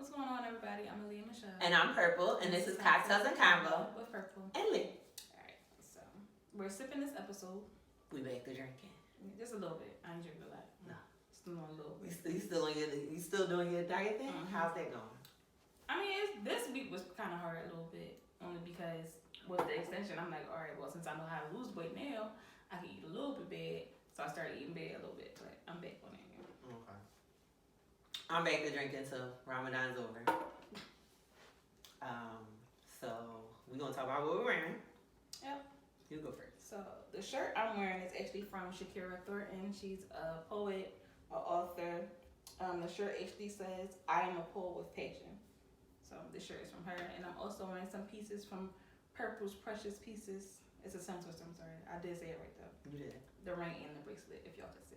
What's going on, everybody? I'm Aaliyah Michelle. And I'm Purple, and this is Cocktailss and Convo. With Purple. And Lee. Alright, so we're sipping this episode. We back to drinking. Just a little bit. I ain't drinking a lot. No. Still on a little bit. You still doing your diet thing? Mm-hmm. How's that going? I mean, this week was kind of hard a little bit. Only because with the extension, I'm like, alright, well, since I know how to lose weight now, I can eat a little bit bad. So I started eating bad a little bit, but I'm back on it now. Okay. I'm back to drinking till Ramadan's over. So we're gonna talk about what we're wearing. Yep. You go first. So the shirt I'm wearing is actually from Shakira Thornton. She's a poet, an author. The shirt actually says, "I am a poet with passion." So this shirt is from her, and I'm also wearing some pieces from Purple's Precious Pieces. It's a tongue twister. I'm sorry, I did say it right though. You did. The ring and the bracelet, if y'all can see.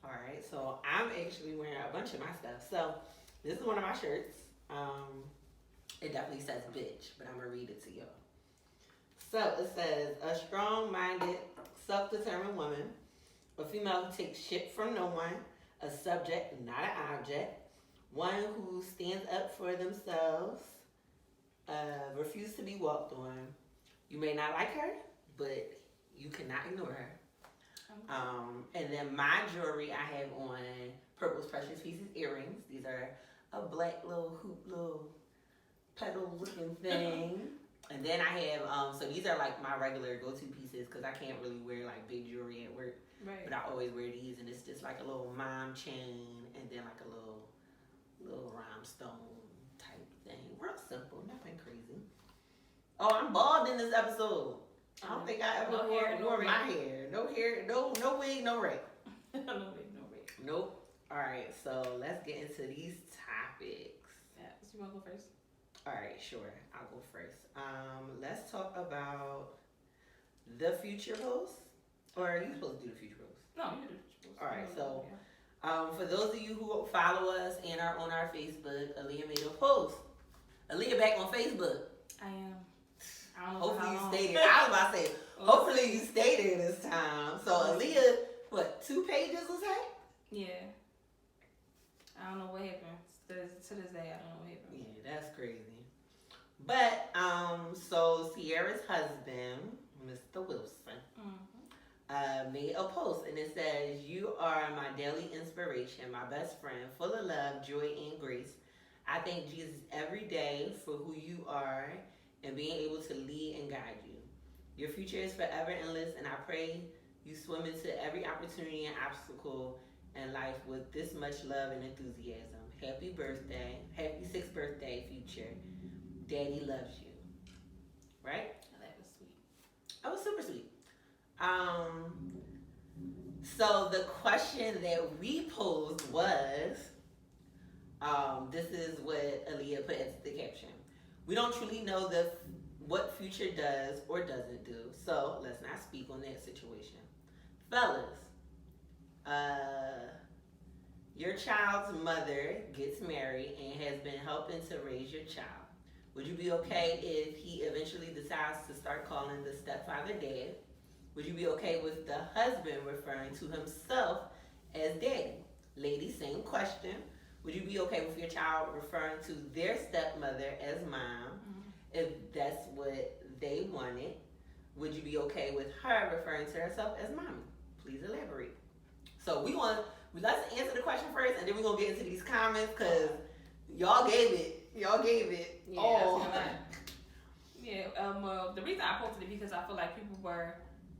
All right, so I'm actually wearing a bunch of my stuff. So this is one of my shirts. It definitely says bitch, but I'm gonna read it to y'all. So it says, a strong-minded, self-determined woman, a female who takes shit from no one, a subject, not an object, one who stands up for themselves, refuse to be walked on. You may not like her, but you cannot ignore her. And then my jewelry, I have on Purple's Precious Pieces earrings. These are a black little hoop, little petal looking thing. And then I have, so these are like my regular go-to pieces because I can't really wear like big jewelry at work. Right. But I always wear these, and it's just like a little mom chain and then like a little rhinestone type thing. Real simple, nothing crazy. Oh, I'm bald in this episode. I don't think I ever wore my hair. No hair, no wig, no wig. No wig, no wig. Nope. All right, so let's get into these topics. Yeah, so you want to go first? All right, sure. I'll go first. Let's talk about the future post. Or are you supposed to do the future post? No, you do the future post. All right, so for those of you who follow us and are on our Facebook, Aaliyah made a post. Aaliyah back on Facebook. I am. I don't know Hopefully how you long. stay there. I was about to say, hopefully you stay there this time. So Aaliyah, what, 2 pages was that? Yeah. I don't know what happened. To this day, I don't know what happened. Yeah, that's crazy. But, so Sierra's husband, Mr. Wilson, made a post, and it says, "You are my daily inspiration, my best friend, full of love, joy, and grace. I thank Jesus every day for who you are and being able to lead and guide you. Your future is forever endless, and I pray you swim into every opportunity and obstacle in life with this much love and enthusiasm. Happy birthday. Happy 6th birthday, future. Daddy loves you." Right? That was sweet. That was super sweet. So the question that we posed was, this is what Aaliyah put as the caption. "We don't truly know what future does or doesn't do, so let's not speak on that situation. Fellas, your child's mother gets married and has been helping to raise your child. Would you be okay if he eventually decides to start calling the stepfather dad? Would you be okay with the husband referring to himself as daddy? Ladies, same question. Would you be okay with your child referring to their stepmother as mom, if that's what they wanted? Would you be okay with her referring to herself as mommy? Please elaborate." So let's answer the question first, and then we're gonna get into these comments because y'all gave it. Yeah, all. Yeah. Well, the reason I posted it because I feel like people were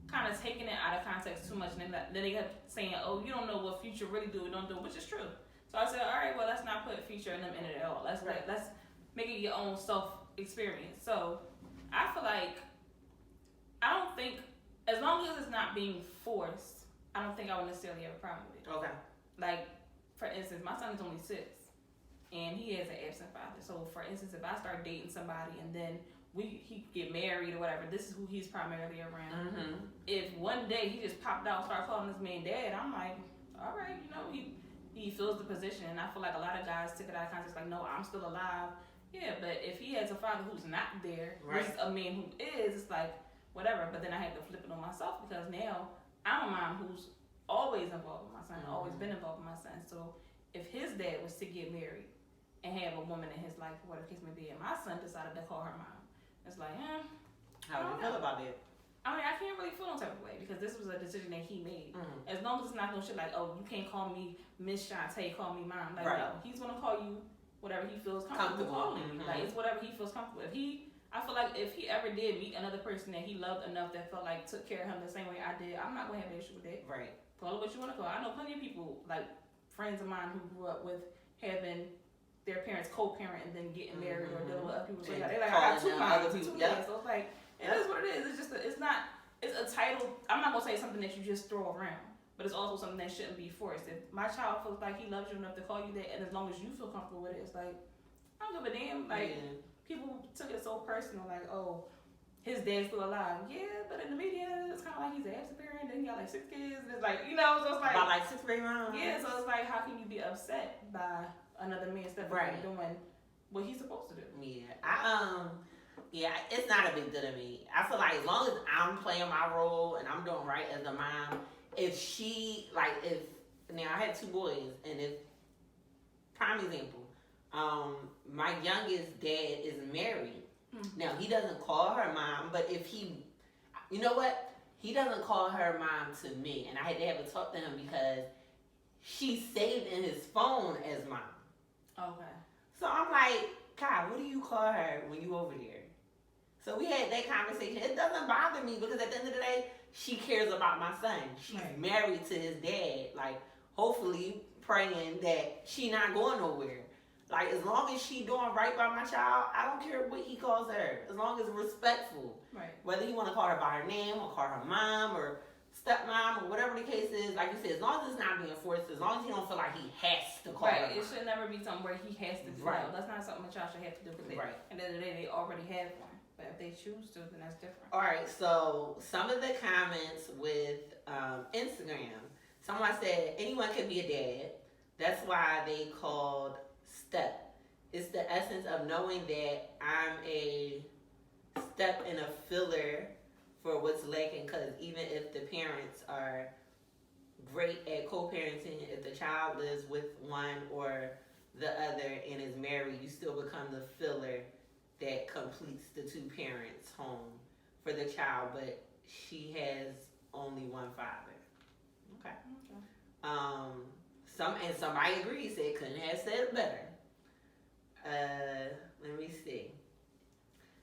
kind of taking it out of context too much, and then they kept saying, "Oh, you don't know what future really do or don't do," which is true. So I said, all right, well, let's not put future in them in it at all. Let's make it your own self experience. So I feel like I don't think, as long as it's not being forced, I don't think I would necessarily have a problem with it. Okay. Like, for instance, my son is only 6, and he has an absent father. So, for instance, if I start dating somebody and then he get married or whatever, this is who he's primarily around. Mm-hmm. If one day he just popped out and started calling this man dad, I'm like, all right, he fills the position. And I feel like a lot of guys took it out of context, like, no, I'm still alive. Yeah, but if he has a father who's not there, versus a man who is, it's like, whatever. But then I had to flip it on myself because now I'm a mom who's always involved with my son, always been involved with my son. So if his dad was to get married and have a woman in his life, or whatever the case may be. And my son decided to call her mom. It's like, How do you feel about it? I mean, I can't really feel no type of way because this was a decision that he made. Mm-hmm. As long as it's not no shit like, oh, you can't call me Miss Shantae, call me mom. Like, right. no, he's gonna call you whatever he feels comfortable calling you. Like, it's whatever he feels comfortable. I feel like if he ever did meet another person that he loved enough that felt like took care of him the same way I did, I'm not gonna have an issue with that. Right. Call it what you want to call it. I know plenty of people, like friends of mine who grew up with having their parents co-parent and then getting married or dealing with other people. So they're like, I got two moms, two dads. So it's like, it is what it is. It's just, it's a title. I'm not gonna say something that you just throw around, but it's also something that shouldn't be forced. If my child feels like he loves you enough to call you that, and as long as you feel comfortable with it, it's like, I don't give a damn. Like, people took it so personal, like, oh, his dad's still alive. Yeah, but in the media, it's kind of like he's an absent parent, and he got like 6 kids. And it's like, you know, so it's like about like 6 baby moms. Yeah, so it's like, how can you be upset by another man stepping in doing what he's supposed to do? Yeah, it's not a big deal to me. I feel like as long as I'm playing my role and I'm doing right as a mom, now I had 2 boys, and if, prime example, my youngest dad is married. Mm-hmm. Now, he doesn't call her mom, but if you know what? He doesn't call her mom to me, and I had to have a talk to him because she's saved in his phone as mom. Okay. So I'm like, Kyle, what do you call her when you over there? So we had that conversation. It doesn't bother me because at the end of the day, she cares about my son. She's married to his dad. Like, hopefully praying that she not going nowhere. Like, as long as she doing right by my child, I don't care what he calls her. As long as it's respectful. Right. Whether you want to call her by her name or call her mom or stepmom or whatever the case is, like you said, as long as it's not being forced, as long as he don't feel like he has to call her. Right. It should never be something where he has to do that. That's not something a child should have to do because at the end of the day, they already have one. But if they choose to, then that's different. All right. So some of the comments with Instagram, someone said anyone can be a dad. That's why they called step. It's the essence of knowing that I'm a step and a filler for what's lacking, because even if the parents are great at co-parenting, if the child lives with one or the other and is married, you still become the filler that completes the 2 parents' home for the child, but she has only one father. Okay. Somebody agreed, said couldn't have said it better. Let me see.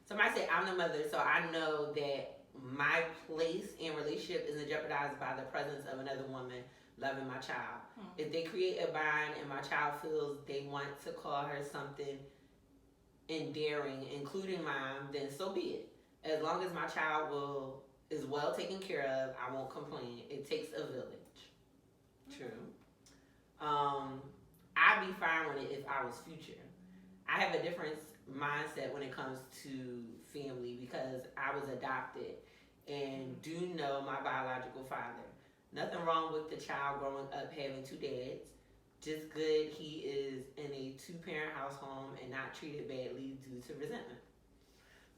Somebody said I'm the mother, so I know that my place in relationship isn't jeopardized by the presence of another woman loving my child. If they create a bond and my child feels they want to call her something endearing, including mom, then so be it. As long as my child is well taken care of, I won't complain. It takes a village. True. I'd be fine with it if I was future. I have a different mindset when it comes to family because I was adopted and do know my biological father. Nothing wrong with the child growing up having 2 dads. Just good he is in a 2-parent household and not treated badly due to resentment.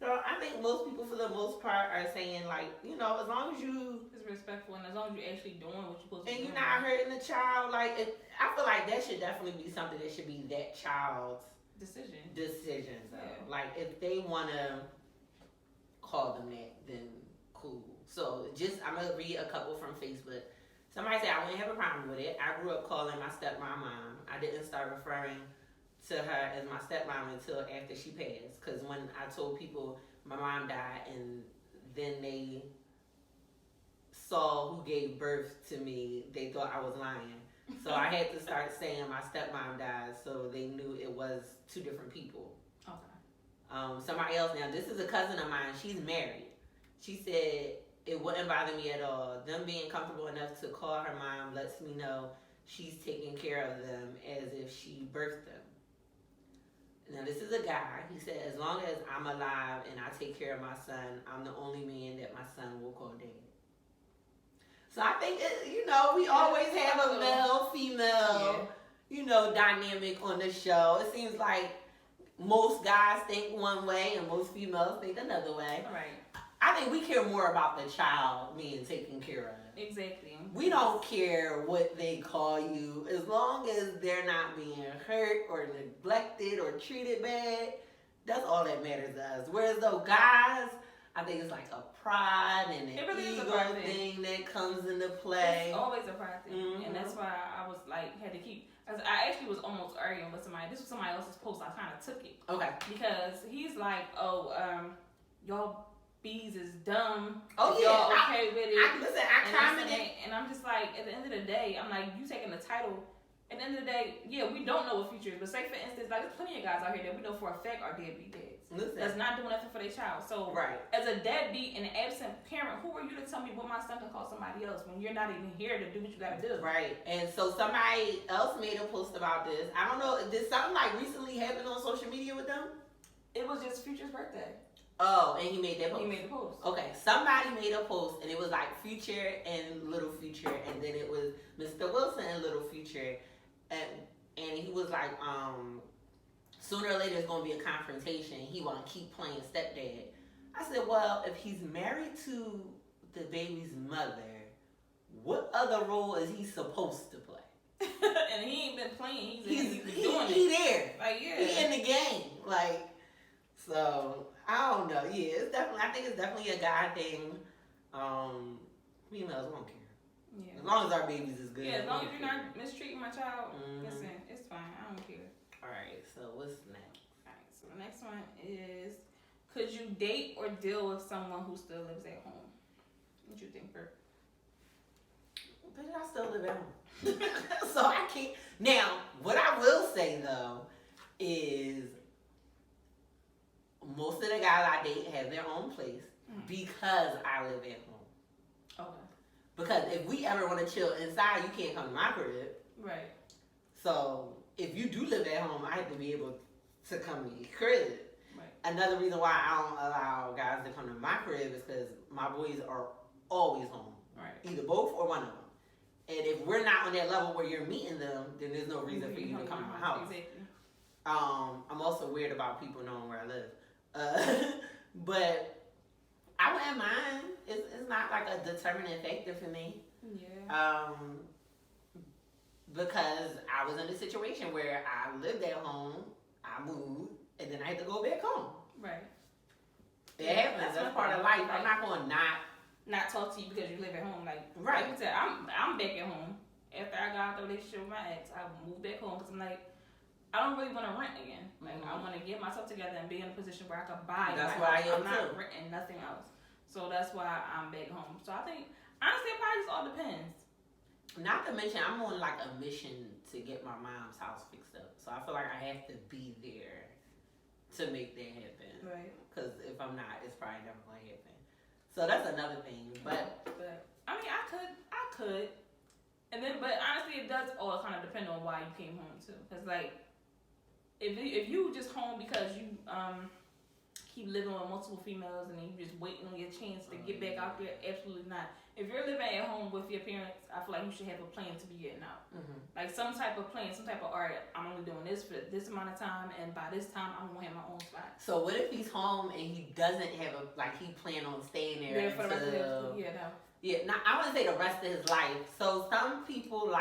So I think most people, for the most part, are saying, like, you know, as long as you... It's respectful, and as long as you're actually doing what you're supposed to do. And you're not hurting the child, like, I feel like that should definitely be something that should be that child's decision. So, like, if they want to call them that, then cool. So, I'm going to read a couple from Facebook. Somebody said, I wouldn't have a problem with it. I grew up calling my stepmom mom. I didn't start referring to her as my stepmom until after she passed. Because when I told people my mom died and then they saw who gave birth to me, they thought I was lying. So I had to start saying my stepmom died so they knew it was 2 different people. Okay. Somebody else, now this is a cousin of mine. She's married. She said, it wouldn't bother me at all. Them being comfortable enough to call her mom lets me know she's taking care of them as if she birthed them. Now, this is a guy. He said, as long as I'm alive and I take care of my son, I'm the only man that my son will call dad. So I think, we always have a male-female, dynamic on the show. It seems like most guys think one way and most females think another way. Right. I think we care more about the child being taken care of. Exactly. We don't care what they call you as long as they're not being hurt or neglected or treated bad. That's all that matters to us. Whereas though guys, I think it's like a pride and an ego thing that comes into play. It's always a pride thing, and that's why I was like had to keep. I actually was almost arguing with somebody. This was somebody else's post. I kind of took it. Okay. Because he's like, y'all bees is dumb. Oh yeah. Y'all okay with it? I commented. And I'm just like, at the end of the day, I'm like, you taking the title. At the end of the day, yeah, we don't know what future is. But say, for instance, like, there's plenty of guys out here that we know for a fact are deadbeat dads. That's not doing nothing for their child. So, as a deadbeat and an absent parent, who are you to tell me what my son can call somebody else when you're not even here to do what you got to do? Right. And so somebody else made a post about this. I don't know. Did something like recently happen on social media with them? It was just Future's birthday. Oh, and he made that post. He made the post. Okay, somebody made a post, and it was like Future and Little Future, and then it was Mr. Wilson and Little Future, and he was like, sooner or later it's gonna be a confrontation. He wanna keep playing stepdad. I said, well, if he's married to the baby's mother, what other role is he supposed to play? And he ain't been playing. He's doing it. He there. Like, yeah. He in the game. Like, so I don't know. Yeah, it's definitely. I think it's definitely a guy thing. Females won't care. Yeah. As long as our babies is good. Yeah, as long as you're not mistreating my child, listen, it's fine. I don't care. All right. So what's next? All right. So the next one is: could you date or deal with someone who still lives at home? What you think, Bert? But I still live at home, so I can't. Now, what I will say though is, most of the guys I date have their own place because I live at home. Okay. Because if we ever want to chill inside, you can't come to my crib. Right. So if you do live at home, I have to be able to come to your crib. Right. Another reason why I don't allow guys to come to my crib is because my boys are always home. Right. Either both or one of them. And if we're not on that level where you're meeting them, then there's no reason for you to come to my house. Exactly. I'm also weird about people knowing where I live. But I wouldn't mind. It's not like a determining factor for me. Yeah. Because I was in a situation where I lived at home, I moved, and then I had to go back home. Right. It happens. That's part of life. I'm not going to not talk to you because you live at home. Like right. Like I said, I'm back at home. After I got out the relationship with my ex, I moved back home because I'm like, I don't really want to rent again. Like I want to get myself together and be in a position where I can buy. That's why I'm not renting nothing else. So that's why I'm back home. So I think honestly, it probably just all depends. Not to mention, I'm on like a mission to get my mom's house fixed up. So I feel like I have to be there to make that happen. Right. Because if I'm not, it's probably never going to happen. So that's another thing. But I mean, I could. And then, but honestly, it does all kind of depend on why you came home too. Because like, if you just home because you keep living with multiple females and then you just waiting on your chance to get back out there, absolutely not. If you're living at home with your parents, I feel like you should have a plan to be getting out. Like some type of plan, some type of, all right, I'm only doing this for this amount of time, and by this time, I'm gonna have my own spot. So what if he's home and he doesn't have he plan on staying there for the rest of his now I wouldn't say the rest of his life. So some people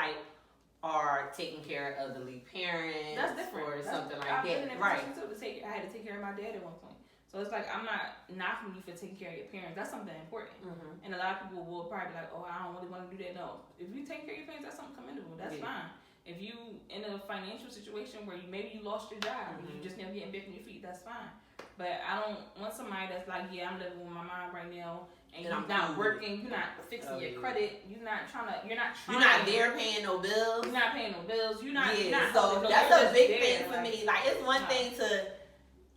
are taking care of elderly parents. That's different. Or something like I've that. Been in a position too I had to take care of my dad at one point. So it's like, I'm not knocking you for taking care of your parents. That's something important. And a lot of people will probably be like, oh, I don't really want to do that. No. If you take care of your parents, that's something commendable. That's fine. If you in a financial situation where maybe you lost your job and you just never getting back on your feet, that's fine. But I don't want somebody that's like, yeah, I'm living with my mom right now, and you're not working, you're not fixing your credit, you're not there paying no bills. You're not paying no bills. You're not. So that's a big thing for me. Like, it's one thing to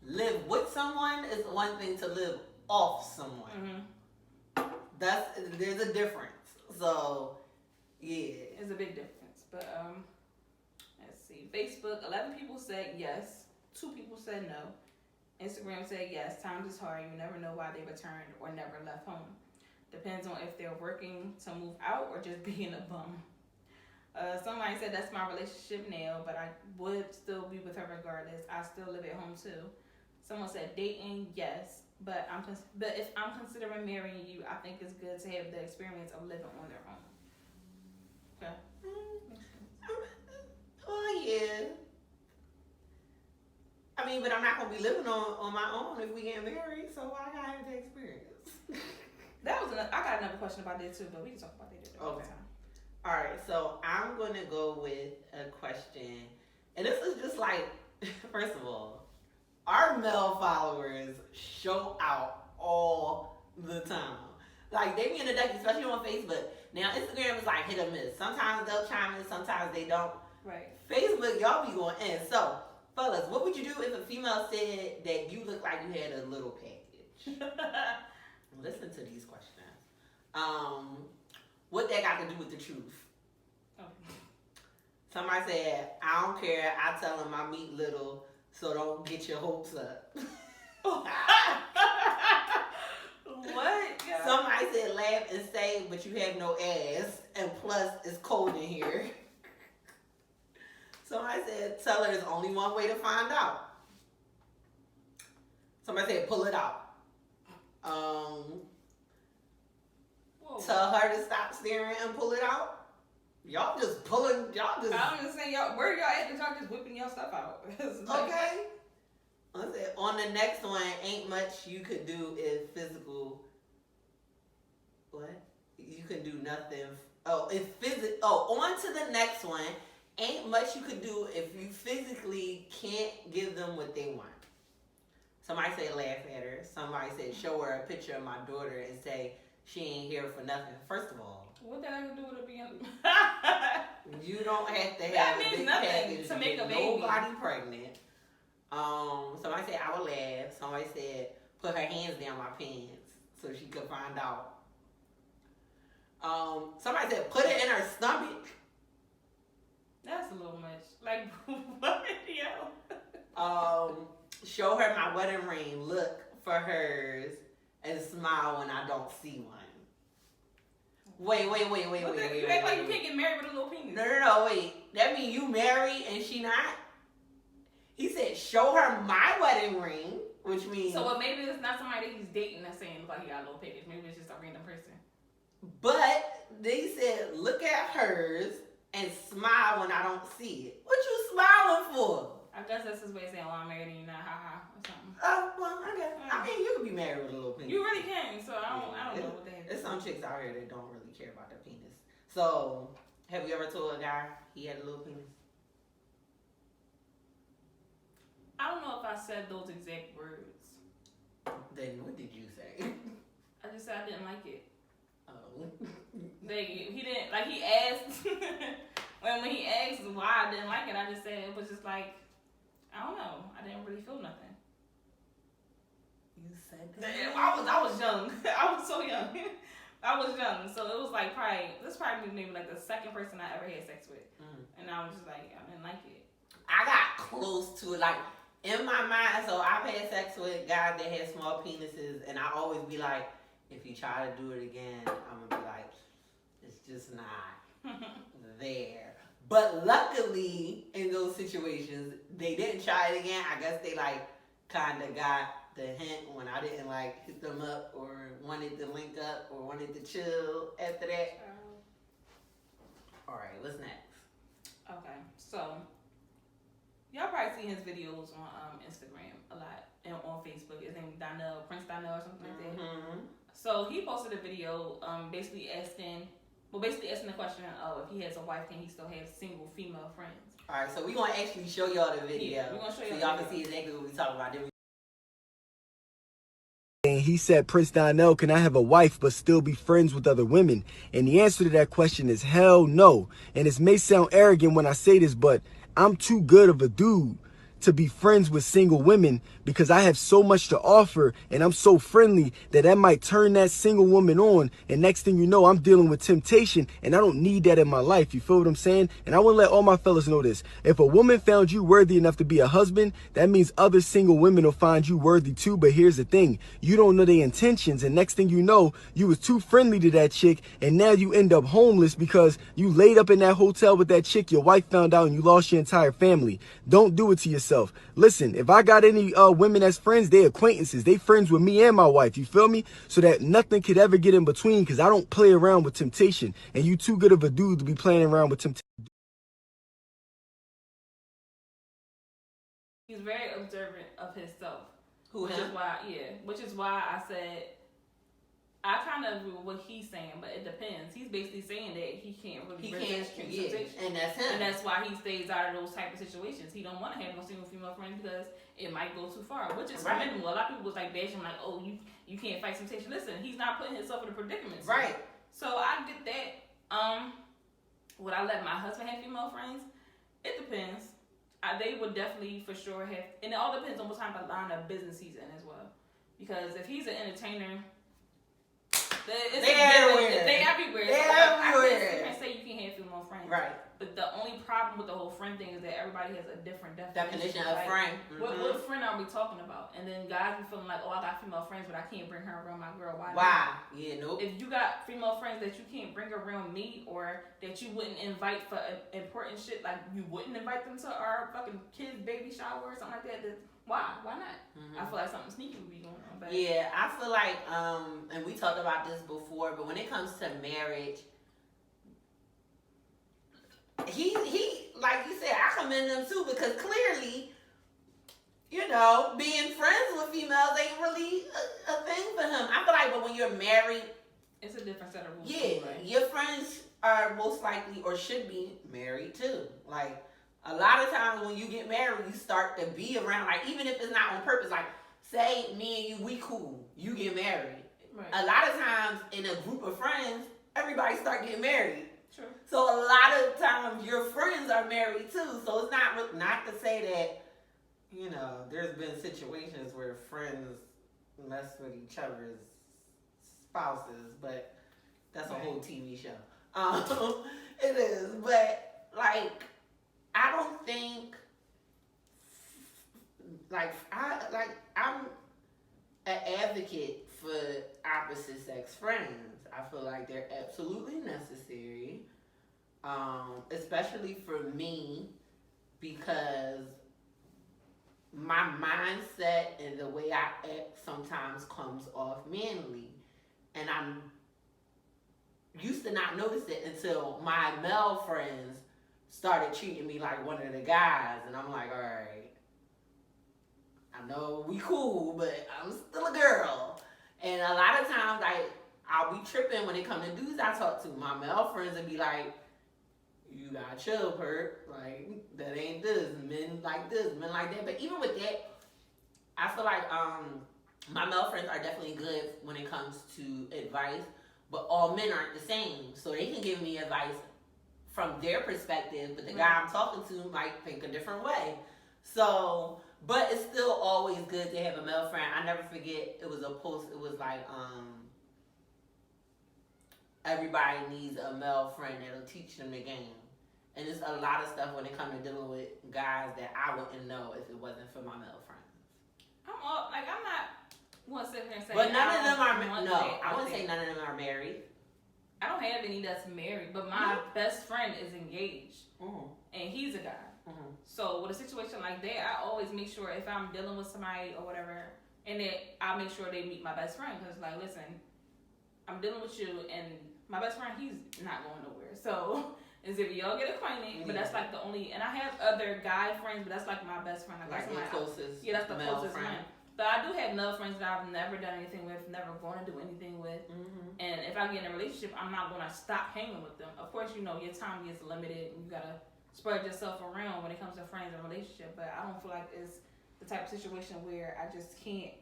live with someone, it's one thing to live off someone. There's a difference. So yeah, it's a big difference. But let's see. Facebook, 11 people said yes, 2 people said no. Instagram said yes. Times is hard. You never know why they returned or never left home. Depends on if they're working to move out or just being a bum. Somebody said that's my relationship now, but I would still be with her regardless. I still live at home too. Someone said dating, yes. But if I'm considering marrying you, I think it's good to have the experience of living on their own. Okay. Oh yeah. I mean, but I'm not gonna be living on my own if we get married. So why gotta have the experience? I got another question about that too, but we can talk about that another time. All right, so I'm gonna go with a question, and this is just like, first of all, our male followers show out all the time. Like, they be in the deck, especially on Facebook. Now, Instagram is like hit or miss. Sometimes they'll chime in, sometimes they don't. Right. Facebook, y'all be going in. So, fellas, what would you do if a female said that you look like you had a little package? Listen to these questions. What that got to do with the truth? Okay. Somebody said, I don't care. I tell them I meet little, so don't get your hopes up. What? Yeah. Somebody said, laugh and say, but you have no ass, and plus it's cold in here. Somebody said, tell her there's only one way to find out. Somebody said, pull it out. Tell her to stop staring and pull it out. Y'all just pulling, y'all just... I'm just saying, where y'all at? Y'all just whipping your stuff out. Okay. Let's say, on the next one, ain't much you could do if physical... What? You can do nothing. On to the next one. Ain't much you could do if you physically can't give them what they want. Somebody said laugh at her. Somebody said show her a picture of my daughter and say she ain't here for nothing. First of all, what that have to do with it being? You don't have to have that a means big nothing package to make a baby. Nobody pregnant. Somebody said I would laugh. Somebody said put her hands down my pants so she could find out. Somebody said put it in her stomach. That's a little much. Like, what? Yo. Show her my wedding ring. Look for hers and smile when I don't see one. Wait. You act like you can't get married with a little penis. No, wait. That means you married and she not? He said, show her my wedding ring, which means... So maybe it's not somebody that he's dating that's saying like he got a little package. Maybe it's just a random person. But they said, look at hers and smile when I don't see it. What you smiling for? I guess that's his way of saying, well, I'm married and you're not, ha, or something. Oh, well, okay. I mean, you could be married with a little penis. You really can, so I don't know what they have. There's some chicks out here that don't really care about their penis. So, have you ever told a guy he had a little penis? I don't know if I said those exact words. Then what did you say? I just said I didn't like it. Oh. He didn't, like he asked, when he asked why I didn't like it, I just said it was just like, I don't know. I didn't really feel nothing. You said that? I was young. I was so young. I was young. So it was like this probably maybe like the second person I ever had sex with. And I was just like, I didn't like it. I got close to it. Like, in my mind, so I've had sex with guys that had small penises, and I always be like, if you try to do it again, I'm going to be like, it's just not there. But luckily, in those situations, they didn't try it again. I guess they, like, kind of got the hint when I didn't, like, hit them up or wanted to link up or wanted to chill after that. All right, what's next? Okay, so y'all probably see his videos on Instagram a lot and on Facebook. His name is Prince Donnell or something like that. So he posted a video basically asking the question of if he has a wife, can he still have single female friends? All right, so we're going to actually show y'all the video. Yeah, we're going to show so y'all can see exactly what we're talking about. And he said, Prince Donnell, can I have a wife but still be friends with other women? And the answer to that question is hell no. And it may sound arrogant when I say this, but I'm too good of a dude to be friends with single women because I have so much to offer and I'm so friendly that might turn that single woman on. And next thing you know, I'm dealing with temptation and I don't need that in my life. You feel what I'm saying? And I want to let all my fellas know this. If a woman found you worthy enough to be a husband, that means other single women will find you worthy too. But here's the thing. You don't know their intentions. And next thing you know, you was too friendly to that chick. And now you end up homeless because you laid up in that hotel with that chick. Your wife found out and you lost your entire family. Don't do it to yourself. myself. Listen, if I got any women as friends, they acquaintances. They friends with me and my wife. You feel me? So that nothing could ever get in between, because I don't play around with temptation. And you too good of a dude to be playing around with temptation. He's very observant of himself. Which is why I said I kind of agree with what he's saying, but it depends. He's basically saying that he can't really resist temptation, and that's him. And that's why he stays out of those type of situations. He don't want to have no single female friends because it might go too far, which is commendable. A lot of people was like bashing like, oh, you can't fight temptation. Listen, he's not putting himself in a predicament. Right. So I get that. Would I let my husband have female friends? It depends. They would definitely for sure have, and it all depends on what type of line of business he's in as well. Because if he's an entertainer, they're everywhere. I can't say you can't have female friends. Right. But the only problem with the whole friend thing is that everybody has a different definition of friend. What friend are we talking about? And then guys be feeling like, oh, I got female friends, but I can't bring her around my girl. Why? Yeah, nope. If you got female friends that you can't bring around me, or that you wouldn't invite for important shit, like you wouldn't invite them to our fucking kid's baby shower or something like that, then why not? I feel like something sneaky would be going on. But yeah, I feel like, and we talked about this before, but when it comes to marriage, he like you said, I commend them too, because clearly, you know, being friends with females ain't really a thing for him. I feel like, but when you're married, it's a different set of rules. Yeah, right? Your friends are most likely or should be married too. Like, a lot of times when you get married, you start to be around, like, even if it's not on purpose, like, say me and you, we cool, you get married. Right. A lot of times in a group of friends, everybody start getting married. True. So a lot of times your friends are married too. So it's not to say that, you know, there's been situations where friends mess with each other's spouses, but that's a whole TV show. It is, but like, I don't think, I'm an advocate for opposite sex friends. I feel like they're absolutely necessary, especially for me, because my mindset and the way I act sometimes comes off manly, and I'm used to not notice it until my male friends started treating me like one of the guys, and I'm like, all right, I know we cool, but I'm still a girl. And a lot of times, I'll be tripping when it comes to dudes I talk to. My male friends would be like, you gotta chill, Perk. Like, that ain't this. Men like this, men like that. But even with that, I feel like my male friends are definitely good when it comes to advice, but all men aren't the same. So they can give me advice from their perspective, but the guy I'm talking to might think a different way. So, but it's still always good to have a male friend. I never forget, it was a post, it was like, everybody needs a male friend that'll teach them the game. And there's a lot of stuff when it comes to dealing with guys that I wouldn't know if it wasn't for my male friends. I'm not one sitting there saying, but none of them are, I wouldn't say none of them are married. I don't have any that's married, but my best friend is engaged, and he's a guy. So with a situation like that, I always make sure if I'm dealing with somebody or whatever, and that I make sure they meet my best friend, because like, listen, I'm dealing with you, and my best friend, he's not going nowhere. So is if y'all get acquainted, but that's like the only, and I have other guy friends, but that's like my best friend. Like that's my closest. Yeah, that's the closest friend. But I do have male friends that I've never done anything with, never going to do anything with. And if I get in a relationship, I'm not going to stop hanging with them. Of course, you know, your time gets limited and you got to spread yourself around when it comes to friends and relationship. But I don't feel like it's the type of situation where I just can't,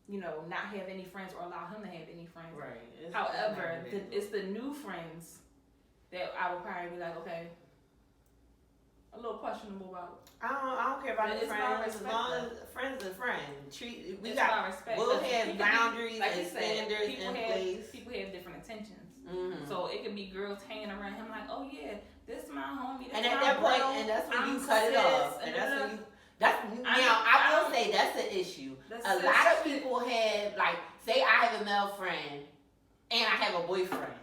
you know, not have any friends or allow him to have any friends. Right. However, it's the new friends that I would probably be like, okay, a little questionable about. I don't care about the friends, as long as friends are friends. We'll have boundaries and standards in place. People have different intentions. So it could be girls hanging around him like, oh yeah, this is my homie. And at that point, and that's when you cut it off. And that's when you. I will say that's the issue. A lot of people have, like, say I have a male friend and I have a boyfriend,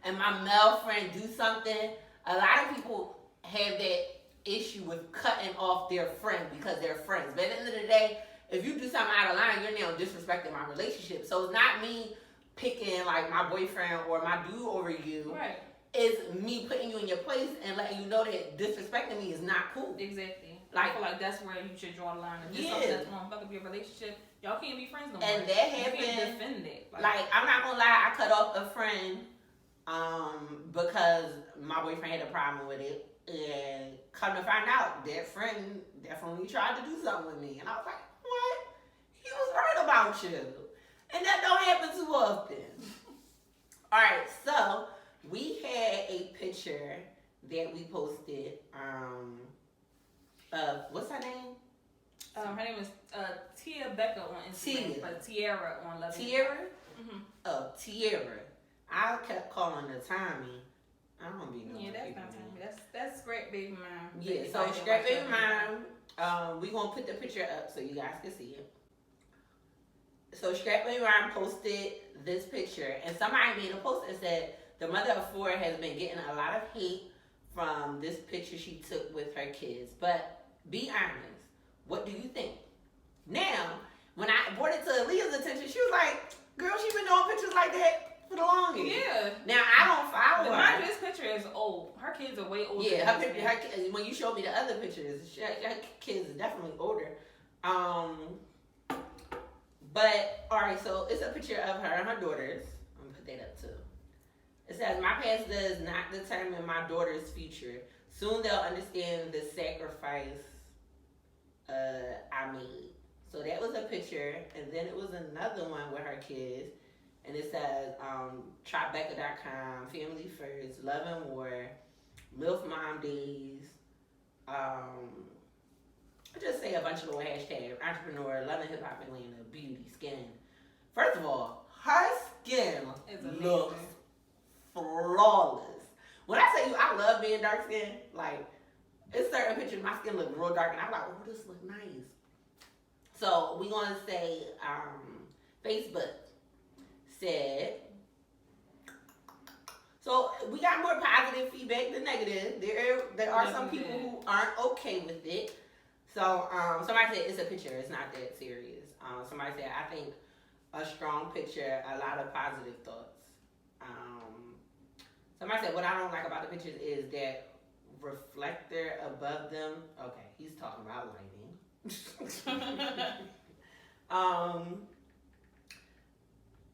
and my male friend do something. A lot of people have that issue with cutting off their friends because they're friends. But at the end of the day, if you do something out of line, you're now disrespecting my relationship. So it's not me picking like my boyfriend or my dude over you. Right. It's me putting you in your place and letting you know that disrespecting me is not cool. Exactly. Like, I feel like that's where you should draw the line. If there's something that's gonna fuck up your relationship, y'all can't be friends no more. And that happened. You can't defend it. Like, I'm not gonna lie, I cut off a friend because my boyfriend had a problem with it. And come to find out, that friend definitely tried to do something with me. And I was like, what? He was right about you. And that don't happen too often. Alright, so we had a picture that we posted of, what's her name? Her name is Tia Becca on Instagram, but Tiara on Love. Tiara? Mm-hmm. Oh, Tiara. I kept calling her Tommy. I don't be knowing. Yeah, that's not Tommy. That's Scrap Baby Mom. Yeah, so Scrap Baby Mom. We gonna put the picture up so you guys can see it. So Scrap Baby Mom posted this picture, and somebody made a post and said the mother of four has been getting a lot of hate from this picture she took with her kids. But be honest, what do you think? Now, when I brought it to Aaliyah's attention, she was like, "Girl, she been doing pictures like that for the longest." Yeah. Now I don't follow her. Mind you, this picture is old. Her kids are way older. Yeah, when you showed me the other pictures, her kids are definitely older. But all right, so it's a picture of her and her daughters. I'm gonna put that up too. It says, "My past does not determine my daughter's future. Soon they'll understand the sacrifice I made." So that was a picture, and then it was another one with her kids, and it says Tribeca.com, Family First, Love and War, MILF Mom Days. I just say a bunch of little hashtags: entrepreneur, loving hip hop Atlanta, beauty, skin. First of all, her skin looks flawless. When I tell you I love being dark skinned, like, it's certain pictures my skin look real dark and I'm like, oh, this look nice. So we gonna say Facebook said, so we got more positive feedback than negative. There are some people who aren't okay with it. So somebody said it's a picture, it's not that serious. Somebody said, I think a strong picture, a lot of positive thoughts. Somebody said, what I don't like about the pictures is that reflector above them. Okay, he's talking about lighting.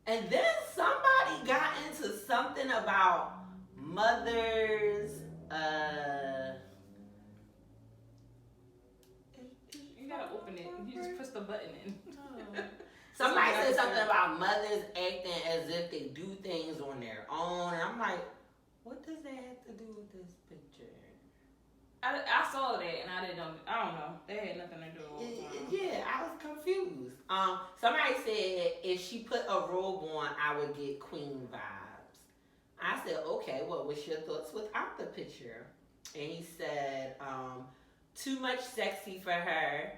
And then somebody got into something about mothers. You gotta open it. You just press the button in. Somebody said something about mothers acting as if they do things on their own. And I'm like, what does that have to do with this picture? I saw that and I don't know. That had nothing to do with it. Yeah, I was confused. Somebody said if she put a robe on, I would get queen vibes. I said, okay, what was your thoughts without the picture? And he said, too much sexy for her.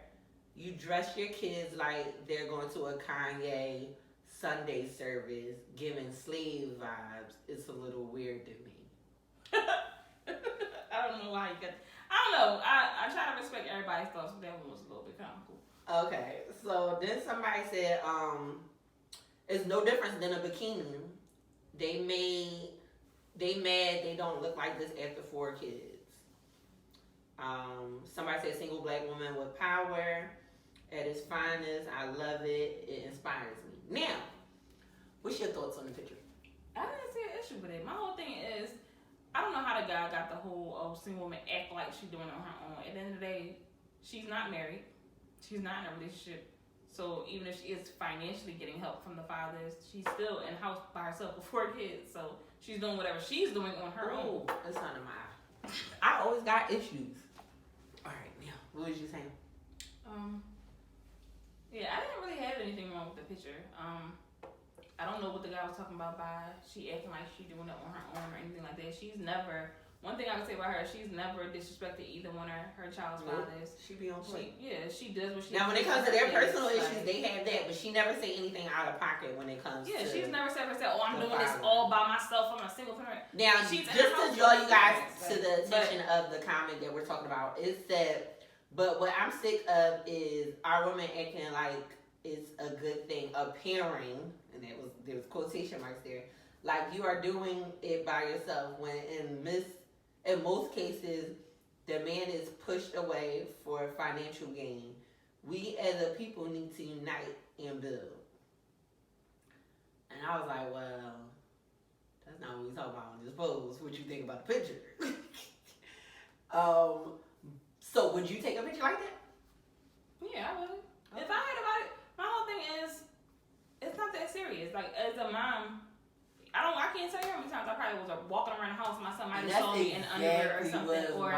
You dress your kids like they're going to a Kanye Sunday service, giving slave vibes. It's a little weird to me. I don't know why you got. I don't know. I try to respect everybody's thoughts, but that one was a little bit kind of cool. Okay, so then somebody said, it's no difference than a bikini. They mad they don't look like this after 4 kids. Somebody said single black woman with power at its finest. I love it. It inspires me. Now, what's your thoughts on the picture? I didn't see an issue with it. My whole thing is, I don't know how the guy got the whole single woman act like she's doing it on her own. At the end of the day, she's not married. She's not in a relationship. So even if she is financially getting help from the fathers, she's still in house by herself with 4 kids. So she's doing whatever she's doing on her own. That's not in my eye. I always got issues. All right, now, what was you saying? Yeah, I didn't really have anything wrong with the picture. I don't know what the guy was talking about by she acting like she doing it on her own or anything like that. She's never one thing I can say about her, she's never disrespected either one of her child's fathers. She be on point. She does what she. Now, when it comes to their personal issues, they have that, but she never say anything out of pocket when it comes. Yeah, to she's never said, "Oh, I'm doing father. this all by myself. I'm a single parent." Now, she's just to draw you guys to the attention of the comment that we're talking about, it said, "But what I'm sick of is our women acting like it's a good thing, appearing," and there was quotation marks there, like you are doing it by yourself when in most cases, the man is pushed away for financial gain. We as a people need to unite and build. And I was like, well, that's not what we talking about on this post. What you think about the picture? So would you take a picture like that? Yeah, I would. If I heard about it, my whole thing is, it's not that serious. Like, as a mom, I can't tell you how many times I probably was walking around the house and my son might have saw me in underwear or something. Or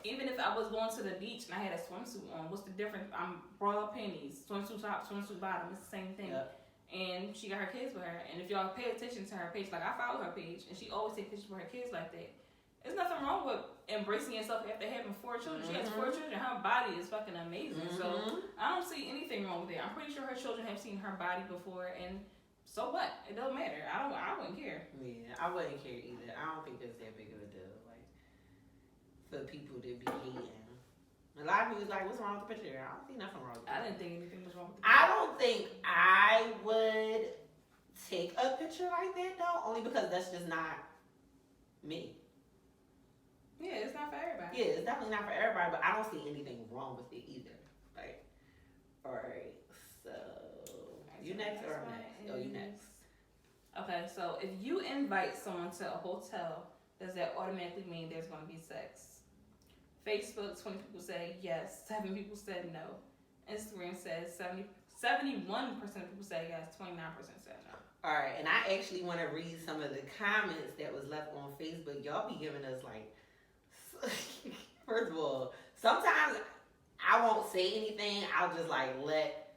even if I was going to the beach and I had a swimsuit on, what's the difference? I'm bra, panties, swimsuit top, swimsuit bottom. It's the same thing. Yep. And she got her kids with her. And if y'all pay attention to her page, like I follow her page, and she always takes pictures with her kids like that. There's nothing wrong with embracing yourself after having 4 children. She has 4 children. Her body is fucking amazing. So I don't see anything wrong with it. I'm pretty sure her children have seen her body before, and so what? It don't matter. I wouldn't care. Yeah, I wouldn't care either. I don't think it's that big of a deal. Like, for people to be hating. A lot of people was like, what's wrong with the picture? I don't see nothing wrong with it. I didn't think anything was wrong with the picture. I don't think I would take a picture like that, though, only because that's just not me. Yeah, it's not for everybody. Yeah, it's definitely not for everybody, but I don't see anything wrong with it either. Like, alright, so you next or next? Oh, you next. Okay, so if you invite someone to a hotel, does that automatically mean there's going to be sex? Facebook, 20 people say yes, 7 people said no. Instagram says 71% of people say yes, 29% said no. Alright, and I actually want to read some of the comments that was left on Facebook. Y'all be giving us like, first of all, sometimes I won't say anything. I'll just like let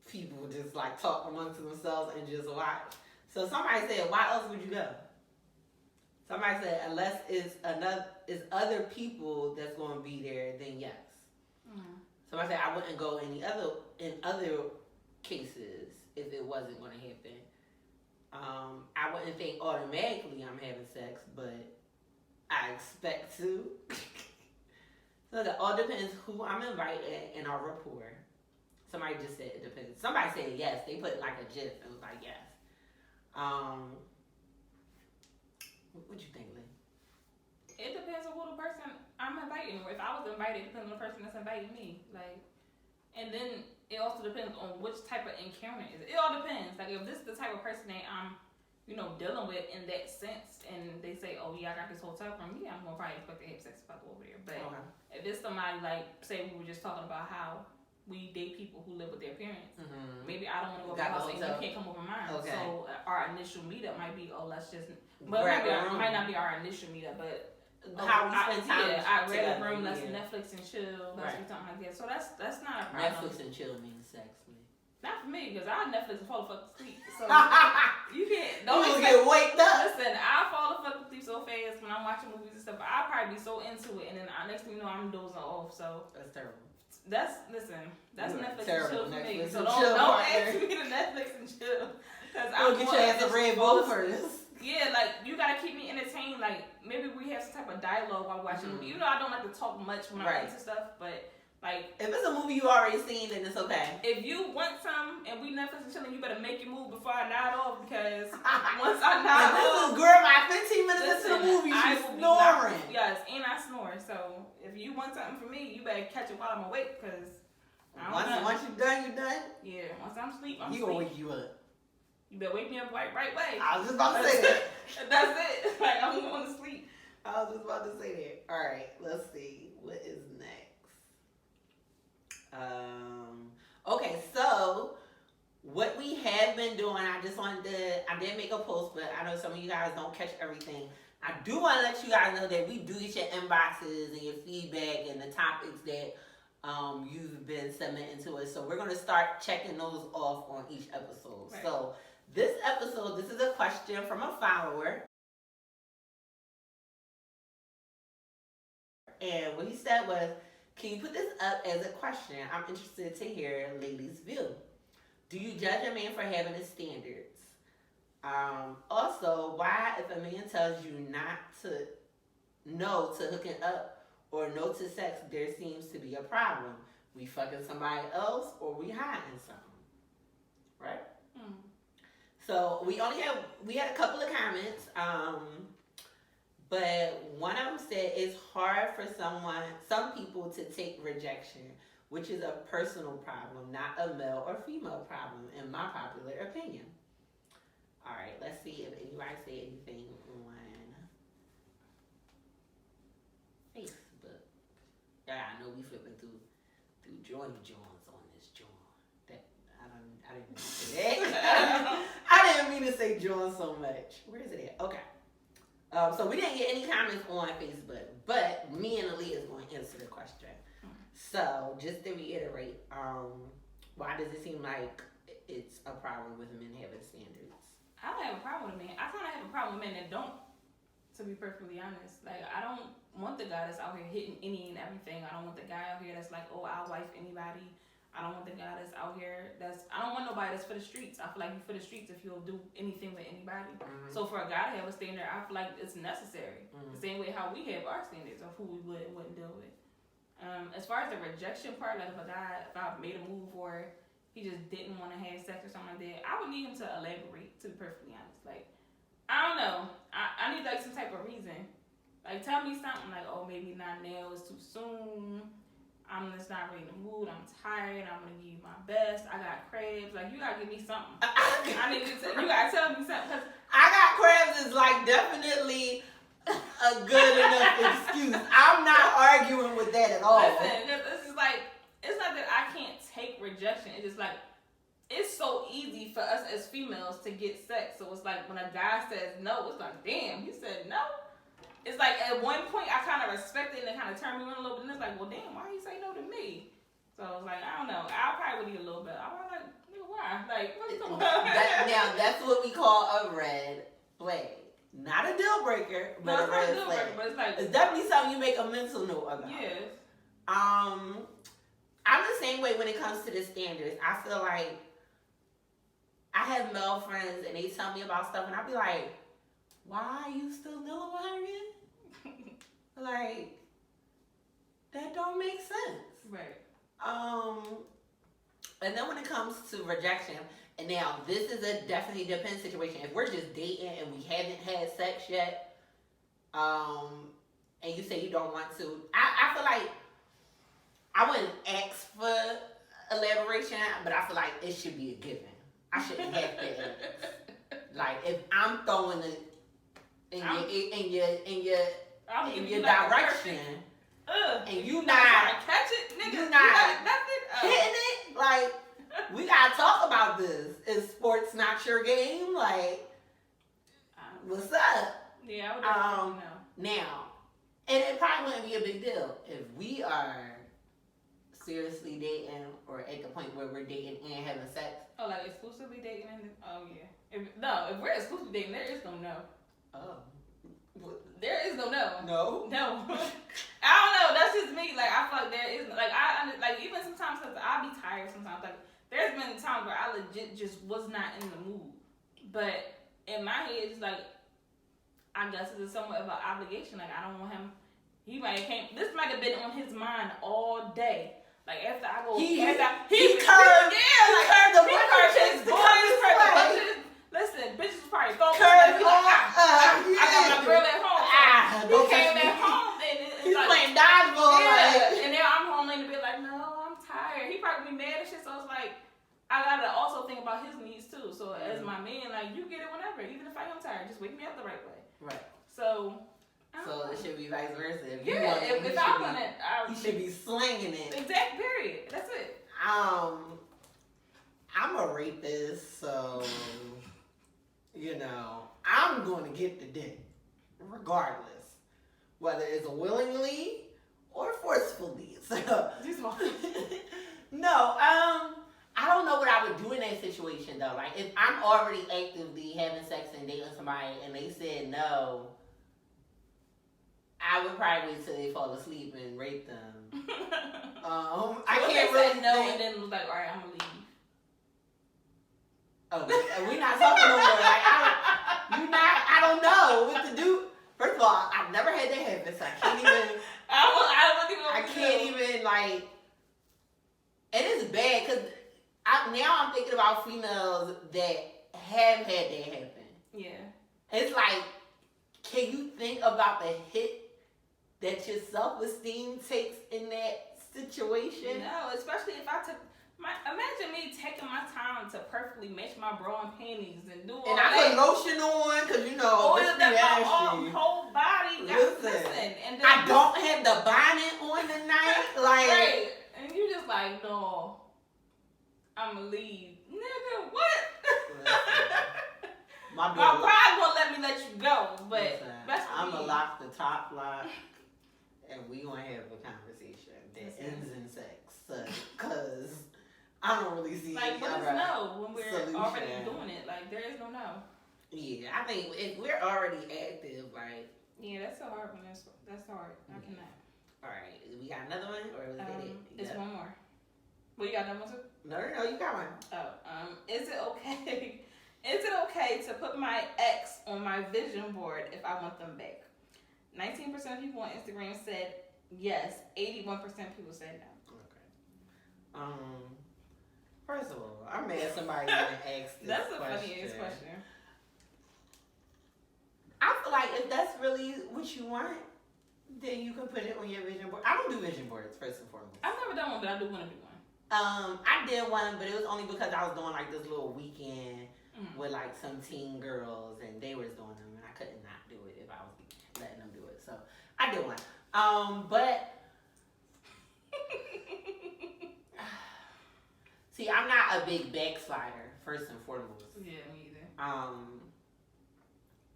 people just like talk amongst themselves and just watch. So somebody said, why else would you go? Somebody said, unless it's other people that's going to be there, then yes. Somebody said, I wouldn't go in other cases if it wasn't going to happen. I wouldn't think automatically I'm having sex, but I expect to. So that all depends who I'm inviting and our rapport. Somebody just said it depends. Somebody said yes. They put like a gif and was like yes. What you think, Lynn? It depends on who the person I'm inviting. If I was invited, it depends on the person that's inviting me. Like, and then it also depends on which type of encounter it is. It all depends. Like, if this is the type of person that I'm, dealing with in that sense, and they say, oh yeah, I got this hotel room, yeah, I'm gonna probably expect to have sex if I go over there. But if it's somebody like, say we were just talking about how we date people who live with their parents, maybe I don't want to go to your house and you can't come over mine. Okay. So our initial meetup might be, let's just, but maybe it might not be our initial meetup, but how we spend time. Yeah, I read a room, let's Netflix and chill, let's do something like that. So that's not a problem. Netflix and chill means sex, man. Not for me, because I'll Netflix and fall the fuck asleep. So you can't. You get waked up. Listen, I fall the fuck asleep so fast when I'm watching movies and stuff. I'll probably be so into it, and then next thing you know, I'm dozing off. So that's terrible. That's Netflix and chill for me. So don't ask me to Netflix and chill, because I'm get your ass a Red Bull first. Yeah, like you gotta keep me entertained. Like maybe we have some type of dialogue while watching a movie. I don't like to talk much when I'm into stuff, but. Like, if it's a movie you already seen, then it's okay. If you want some and we Netflix and chilling, you better make your move before I nod off, because once I nod off, this girl, my 15 minutes into the movie, she's snoring. Yes, and I snore. So if you want something from me, you better catch it while I'm awake, because once you're done, you're done. Yeah, once I'm asleep, I'm asleep. Gonna wake you up. You better wake me up right way. I was just about to say that. That's it. Like, I'm going to sleep. I was just about to say that. All right, let's see what is next. Okay, so what we have been doing, I did make a post, but I know some of you guys don't catch everything. I do want to let you guys know that we do get your inboxes and your feedback and the topics that you've been submitting to us. So we're going to start checking those off on each episode. Right. So this episode, this is a question from a follower. And what he said was, can you put this up as a question? I'm interested to hear ladies' view. Do you judge a man for having his standards? Also, why if a man tells you not to no to hooking up or no to sex, there seems to be a problem? We fucking somebody else or we hiding something, right? So we had a couple of comments, but one of them said it's hard for some people to take rejection, which is a personal problem, not a male or female problem, in my popular opinion. All right, let's see if anybody say anything on Facebook. Yeah, I know we flipping through joins on this joint. That I didn't mean to say that. I didn't mean to say join so much. Where is it at? Okay. So we didn't get any comments on Facebook, but me and Aaliyah is going to answer the question. So just to reiterate, why does it seem like it's a problem with men having standards? I don't have a problem with men. I kind of have a problem with men that don't, to be perfectly honest. Like, I don't want the guy that's out here hitting any and everything. I don't want the guy out here that's like, oh, I'll wife anybody. I don't want the guy that's out here I don't want nobody that's for the streets. I feel like you're for the streets if you'll do anything with anybody. Mm-hmm. So for a guy to have a standard, I feel like it's necessary. Mm-hmm. The same way how we have our standards of who we would and wouldn't deal with. As far as the rejection part, like if I made a move or he just didn't want to have sex or something like that, I would need him to elaborate, to be perfectly honest. Like, I don't know. I need like some type of reason. Like, tell me something like, oh, maybe not now, it's too soon. I'm just not really in the mood. I'm tired. I'm gonna give you my best. I got crabs. Like, you gotta give me something. You gotta tell me something. Cause I got crabs is like definitely a good enough excuse. I'm not arguing with that at all. Listen, this is like, it's not that I can't take rejection. It's just like, it's so easy for us as females to get sex. So it's like when a guy says no, it's like, damn, he said no. It's like at one point I kind of respect it and it kind of turned me on a little bit. And it's like, well, damn, why you say no to me? So I was like, I don't know. I probably would need a little bit. I was like, nigga, why? Like, what's going on? Now that's what we call a red flag. Not a deal breaker, but a red flag. But it's like, it's definitely something you make a mental note about. Yes. I'm the same way when it comes to the standards. I feel like I have male friends and they tell me about stuff and I be like, why are you still dealing with her again? Like, that don't make sense. Right. And then when it comes to rejection, and now this is a definitely depends situation. If we're just dating and we haven't had sex yet, and you say you don't want to, I feel like I wouldn't ask for elaboration, but I feel like it should be a given. I shouldn't have to ask. Like, if I'm throwing it in your direction, and you not catch it, nigga, you not hitting it, like, we gotta talk about this. Is sports not your game? Like, what's up? Yeah, I would definitely know. Now, and it probably wouldn't be a big deal if we are seriously dating or at the point where we're dating and having sex. Oh, like exclusively dating? Oh, yeah. If we're exclusively dating, there is no no. Oh. There is no no. No? No. I don't know. That's just me. Like, I feel like there is, like, even sometimes, because I be tired sometimes. Like, there's been times where I legit just was not in the mood. But in my head, it's like, I guess it's somewhat of an obligation. Like, I don't want him, this might have been on his mind all day. Like, after I go, he curved the bunches. Listen, bitches was probably throwing me. I got my girl at home. He came at home and he's like, playing dodgeball. Yeah, and now I'm home laying in the bed like, no, I'm tired. He probably be mad and shit. So it's like, I gotta also think about his needs too. So as my man, like, you get it whenever, even if I am tired, just wake me up the right way. Right. So it should be vice versa. If I want it, you should be slinging it. Exact. Period. That's it. I'm a rapist, so I'm going to get the dick, regardless, whether it's willingly or forcefully. So, no, I don't know what I would do in that situation though. Like, if I'm already actively having sex and dating somebody and they said no, I I would probably wait till they fall asleep and rate them. So I if can't they really said no think. and then was like, all right, I'm gonna leave. Oh, we're not talking no more. Like, I don't know what to do. First of all, I've never had that happen, so I can't even. I can't even, like. It is bad because now I'm thinking about females that have had that happen. Yeah. It's like, can you think about the hit that your self-esteem takes in that situation? No, especially if I took. Imagine me taking my time to perfectly match my bra and panties and do all And that. I put lotion on because Oil it's that nasty. my whole body. Listen, and then I don't have the bonnet on tonight. Like, right. And you just like, no, I'ma leave. Nigga, what? my pride won't let me let you go, but that's I'm gonna lock the top lock and we gonna have a conversation that ends in sex. Cause I don't really see like what is no when we're solution. already doing it. Like there is no. Yeah, I think if we're already active, like yeah, that's a hard one. That's hard. I cannot. All right, we got another one, or was that it? It's one more. Well, you got that one too? No, you got one. Oh, is it okay? Is it okay to put my ex on my vision board if I want them back? 19% of people on Instagram said yes. 81% of people said no. Okay. First of all, I'm mad somebody even asked this That's a question. funny ass question. I feel like if that's really what you want, then you can put it on your vision board. I don't do vision boards, first and foremost. I've never done one, but I do want to do one. I did one, but it was only because I was doing like this little weekend with like some teen girls, and they was doing them, and I couldn't not do it if I was letting them do it. So I did one. But see, I'm not a big backslider, first and foremost. Yeah, me either.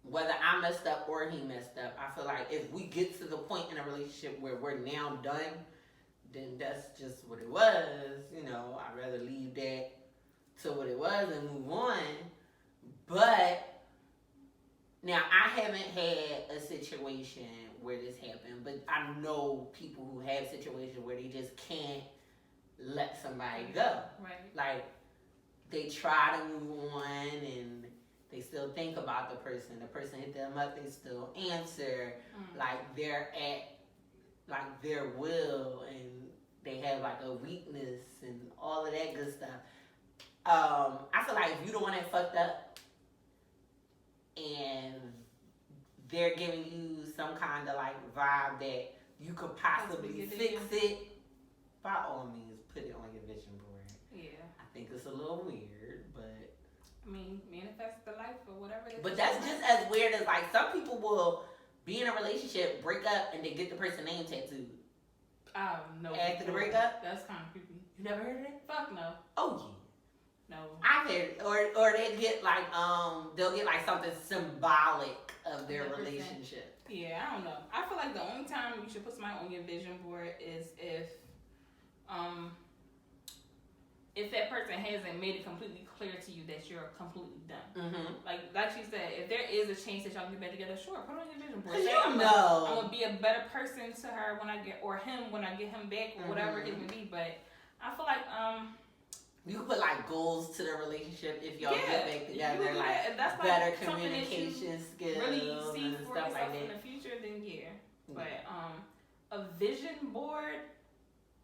Whether I messed up or he messed up, I feel like if we get to the point in a relationship where we're now done, then that's just what it was. You know, I'd rather leave that to what it was and move on. But now I haven't had a situation where this happened, but I know people who have situations where they just can't let somebody go. Right. Like, they try to move on and they still think about the person. The person hit them up, they still answer. Like, they're at like their will and they have like a weakness and all of that good stuff. I feel like if you the one that fucked up and they're giving you some kind of like vibe that you could possibly fix it, by all means put it on your vision board. Yeah. I think it's a little weird, but I mean, manifest the life or whatever it is. But that's just as weird as like some people will be in a relationship, break up, and they get the person's name tattooed. No. After the breakup? That's kind of creepy. You never heard of that? Fuck no. Oh No. yeah. I've heard, or they get like they'll get like something symbolic of their 100%. relationship. Yeah, I don't know. I feel like the only time you should put somebody on your vision board is if that person hasn't made it completely clear to you that you're completely done. Mm-hmm. Like she said, if there is a chance that y'all can get back together, sure, put it on your vision board. Cause Say, I'm gonna be a better person to her when I get, or him when I get him back, or whatever it may be. But I feel like you can put like goals to the relationship if y'all get back together, like that's better like communication skills really see and for stuff yourself like that. in the future. Then yeah, but a vision board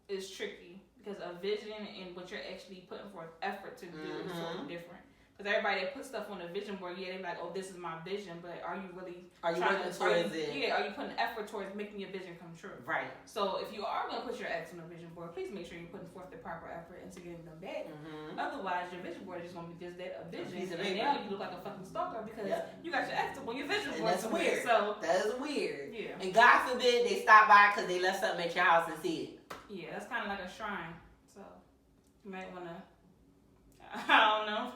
is tricky. Because a vision and what you're actually putting forth effort to do is something different. Because everybody that puts stuff on a vision board, yeah, they're like, oh, this is my vision, but are you really working towards it? Yeah, are you putting effort towards making your vision come true? Right. So if you are going to put your ex on a vision board, please make sure you're putting forth the proper effort into getting them back. Otherwise, your vision board is just going to be just that, a vision. And now you look like a fucking stalker because you got your ex up on your vision board. That's weird. So that is weird. Yeah. And God forbid they stop by because they left something at your house and see it. Yeah, that's kind of like a shrine. So you might want to, I don't know.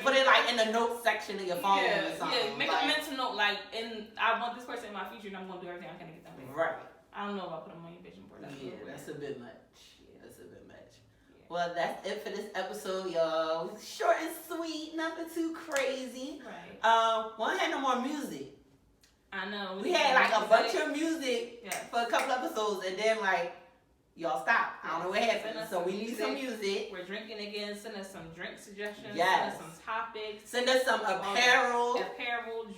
Put it like in the notes section of your phone or something. Yeah, make a mental note like, I want this person in my future and I'm going to do everything I can to get them back. Right. I don't know if I put them on your vision board. That's a bit much. That's a bit much. Yeah. Well, that's it for this episode, y'all. Short and sweet, nothing too crazy. Right. Won't have no more music. I know. We had like a bunch of music yes. for a couple episodes, and then like y'all stopped. I don't know what happened. So we need some music. We're drinking again. Send us some drink suggestions. Yes. Send us some topics. Send us some apparel,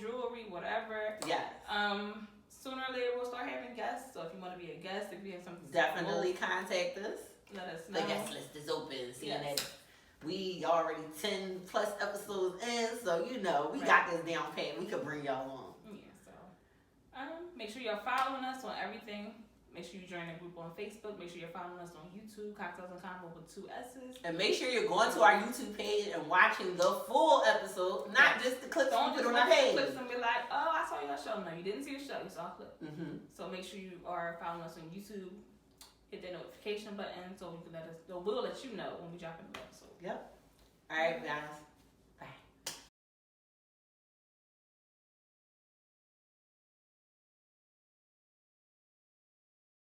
jewelry, whatever. Yes. Sooner or later we'll start having guests. So if you want to be a guest, if you have something, definitely contact us. Let us know. The guest list is open. Seeing that we already 10 plus episodes in, so you know we got this down pat. We could bring y'all on. Yeah. So make sure you're following us on everything. Make sure you join the group on Facebook. Make sure you're following us on YouTube, Cocktailss and Convo with 2 S's. And make sure you're going to our YouTube page and watching the full episode, not just the clips we put on the page. Clips and be like, oh, I saw your show. No, you didn't see the show. You saw a clip. Mm-hmm. So make sure you are following us on YouTube. Hit that notification button so we can we'll let you know when we drop a new episode. Yep. All right, guys.